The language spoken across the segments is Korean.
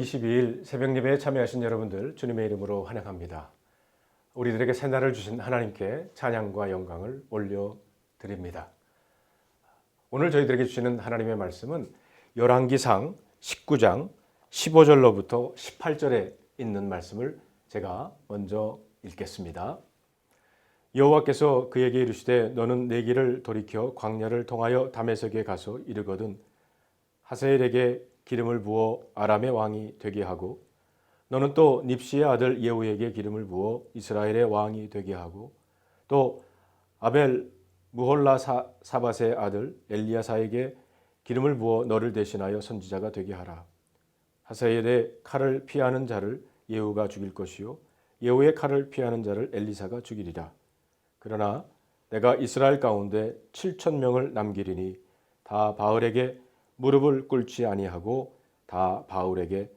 22일 새벽 예배에 참여하신 여러분들 주님의 이름으로 환영합니다. 우리들에게 새날을 주신 하나님께 찬양과 영광을 올려드립니다. 오늘 저희들에게 주시는 하나님의 말씀은 열왕기상 19장 15절로부터 18절에 있는 말씀을 제가 먼저 읽겠습니다. 여호와께서 그에게 이르시되 너는 내 길을 돌이켜 광야를 통하여 다메섹에 가서 이르거든 하사엘에게 기름을 부어 아람의 왕이 되게 하고 너는 또 닙시의 아들 예후에게 기름을 부어 이스라엘의 왕이 되게 하고 또 아벨 무홀라 사밧의 아들 엘리야사에게 기름을 부어 너를 대신하여 선지자가 되게 하라. 하사엘의 칼을 피하는 자를 예후가 죽일 것이요 예후의 칼을 피하는 자를 엘리사가 죽이리라. 그러나 내가 이스라엘 가운데 7,000명을 남기리니 다 바알에게 무릎을 꿇지 아니하고 다 바울에게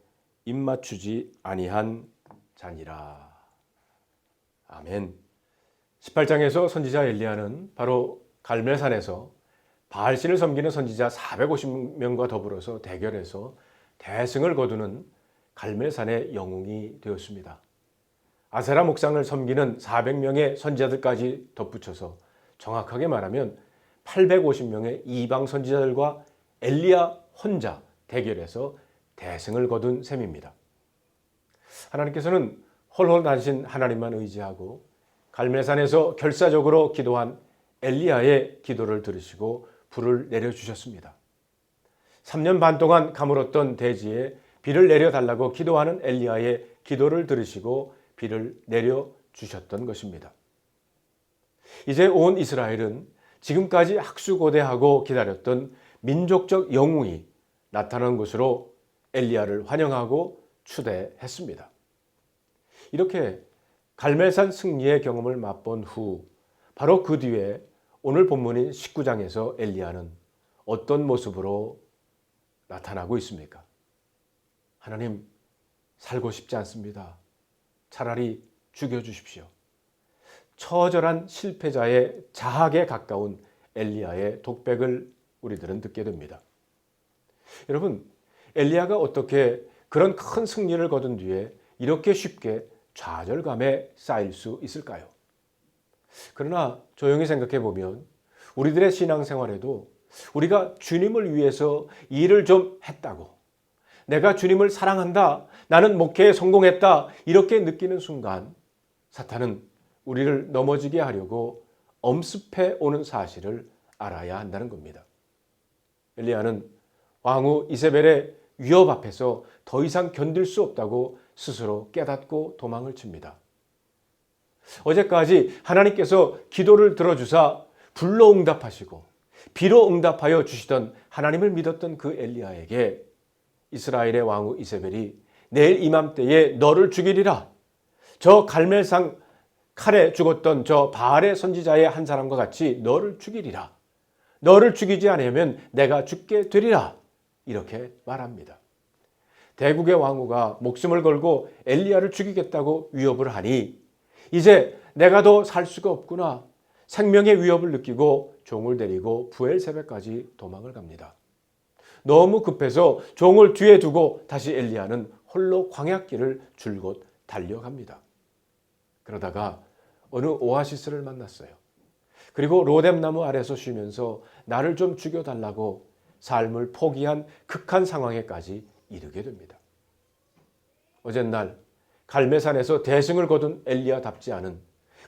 입맞추지 아니한 자니라. 아멘. 18장에서 선지자 엘리야는 바로 갈멜산에서 바알신을 섬기는 선지자 450명과 더불어서 대결해서 대승을 거두는 갈멜산의 영웅이 되었습니다. 아세라 목상을 섬기는 400명의 선지자들까지 덧붙여서 정확하게 말하면 850명의 이방 선지자들과 엘리야 혼자 대결해서 대승을 거둔 셈입니다. 하나님께서는 홀홀하신 하나님만 의지하고 갈멜산에서 결사적으로 기도한 엘리야의 기도를 들으시고 불을 내려주셨습니다. 3년 반 동안 가물었던 대지에 비를 내려달라고 기도하는 엘리야의 기도를 들으시고 비를 내려주셨던 것입니다. 이제 온 이스라엘은 지금까지 학수고대하고 기다렸던 민족적 영웅이 나타난 곳으로 엘리야를 환영하고 추대했습니다. 이렇게 갈멜산 승리의 경험을 맛본 후 바로 그 뒤에 오늘 본문인 19장에서 엘리야는 어떤 모습으로 나타나고 있습니까? 하나님, 살고 싶지 않습니다. 차라리 죽여주십시오. 처절한 실패자의 자학에 가까운 엘리야의 독백을 우리들은 듣게 됩니다. 여러분, 엘리야가 어떻게 그런 큰 승리를 거둔 뒤에 이렇게 쉽게 좌절감에 쌓일 수 있을까요? 그러나 조용히 생각해 보면 우리들의 신앙생활에도 우리가 주님을 위해서 일을 좀 했다고, 내가 주님을 사랑한다, 나는 목회에 성공했다, 이렇게 느끼는 순간 사탄은 우리를 넘어지게 하려고 엄습해 오는 사실을 알아야 한다는 겁니다. 엘리야는 왕후 이세벨의 위협 앞에서 더 이상 견딜 수 없다고 스스로 깨닫고 도망을 칩니다. 어제까지 하나님께서 기도를 들어주사 불로 응답하시고 비로 응답하여 주시던 하나님을 믿었던 그 엘리야에게 이스라엘의 왕후 이세벨이 내일 이맘때에 너를 죽이리라. 저 갈멜산 칼에 죽었던 저 바알의 선지자의 한 사람과 같이 너를 죽이리라. 너를 죽이지 않으면 내가 죽게 되리라. 이렇게 말합니다. 대국의 왕후가 목숨을 걸고 엘리야를 죽이겠다고 위협을 하니 이제 내가 더 살 수가 없구나. 생명의 위협을 느끼고 종을 데리고 부엘세바까지 도망을 갑니다. 너무 급해서 종을 뒤에 두고 다시 엘리야는 홀로 광야길을 줄곧 달려갑니다. 그러다가 어느 오아시스를 만났어요. 그리고 로뎀나무 아래서 쉬면서 나를 좀 죽여달라고 삶을 포기한 극한 상황에까지 이르게 됩니다. 어젯날 갈멜산에서 대승을 거둔 엘리야답지 않은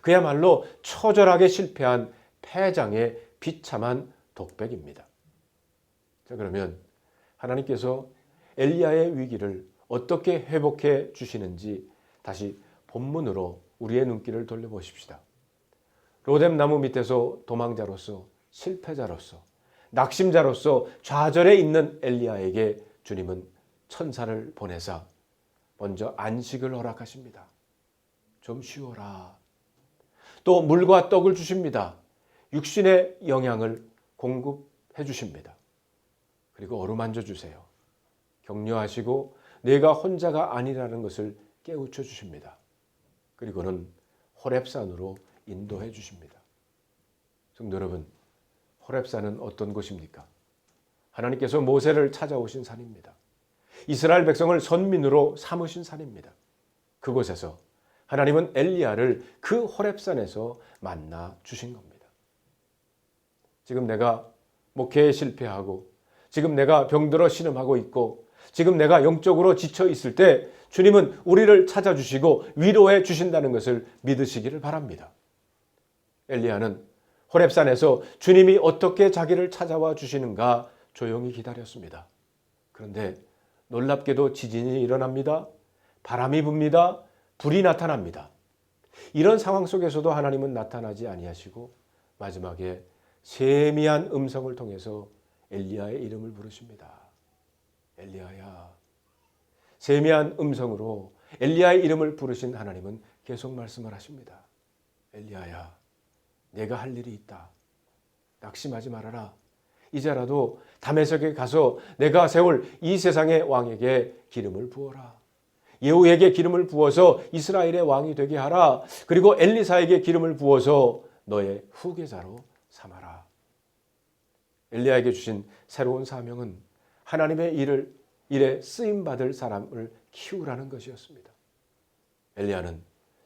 그야말로 처절하게 실패한 패장의 비참한 독백입니다. 자, 그러면 하나님께서 엘리야의 위기를 어떻게 회복해 주시는지 다시 본문으로 우리의 눈길을 돌려보십시다. 로뎀나무 밑에서 도망자로서, 실패자로서, 낙심자로서 좌절해 있는 엘리야에게 주님은 천사를 보내사 먼저 안식을 허락하십니다. 좀 쉬어라. 또 물과 떡을 주십니다. 육신의 영양을 공급해 주십니다. 그리고 어루만져 주세요. 격려하시고 내가 혼자가 아니라는 것을 깨우쳐 주십니다. 그리고는 호렙산으로 인도해 주십니다. 성도 여러분, 호렙산은 어떤 곳입니까? 하나님께서 모세를 찾아오신 산입니다. 이스라엘 백성을 선민으로 삼으신 산입니다. 그곳에서 하나님은 엘리야를 그 호렙산에서 만나 주신 겁니다. 지금 내가 목회에 실패하고, 지금 내가 병들어 신음하고 있고, 지금 내가 영적으로 지쳐 있을 때 주님은 우리를 찾아주시고 위로해 주신다는 것을 믿으시기를 바랍니다. 엘리야는 호렙산에서 주님이 어떻게 자기를 찾아와 주시는가 조용히 기다렸습니다. 그런데 놀랍게도 지진이 일어납니다. 바람이 붑니다. 불이 나타납니다. 이런 상황 속에서도 하나님은 나타나지 아니하시고 마지막에 세미한 음성을 통해서 엘리야의 이름을 부르십니다. 엘리야야. 세미한 음성으로 엘리야의 이름을 부르신 하나님은 계속 말씀을 하십니다. 엘리야야, 내가 할 일이 있다. 낙심하지 말아라. 이제라도 다메섹에 가서 내가 세울 이 세상의 왕에게 기름을 부어라. 예후에게 기름을 부어서 이스라엘의 왕이 되게 하라. 그리고 엘리사에게 기름을 부어서 너의 후계자로 삼아라. 엘리야에게 주신 새로운 사명은 하나님의 일에 쓰임받을 사람을 키우라는 것이었습니다. 엘리야는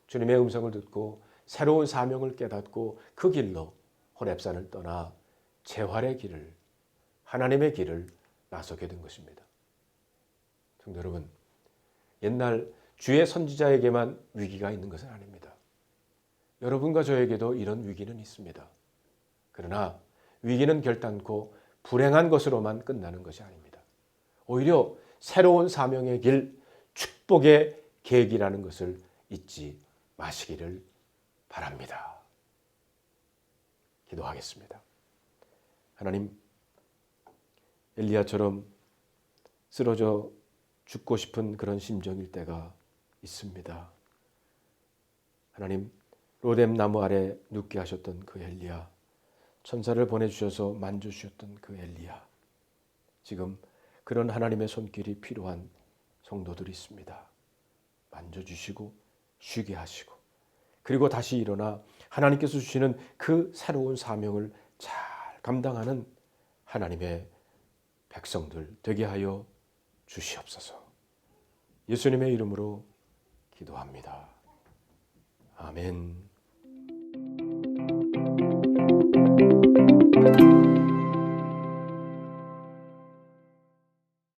주님의 음성을 듣고 새로운 사명을 깨닫고 그 길로 호렙산을 떠나 재활의 길을, 하나님의 길을 나서게 된 것입니다. 성도 여러분, 옛날 주의 선지자에게만 위기가 있는 것은 아닙니다. 여러분과 저에게도 이런 위기는 있습니다. 그러나 위기는 결단코 불행한 것으로만 끝나는 것이 아닙니다. 오히려 새로운 사명의 길, 축복의 계기라는 것을 잊지 마시기를 바랍니다. 기도하겠습니다. 하나님, 엘리야처럼 쓰러져 죽고 싶은 그런 심정일 때가 있습니다. 하나님, 로뎀 나무 아래 눕게 하셨던 그 엘리야, 천사를 보내주셔서 만져주셨던 그 엘리야, 지금 그런 하나님의 손길이 필요한 성도들이 있습니다. 만져주시고 쉬게 하시고, 그리고 다시 일어나 하나님께서 주시는 그 새로운 사명을 잘 감당하는 하나님의 백성들 되게 하여 주시옵소서. 예수님의 이름으로 기도합니다. 아멘.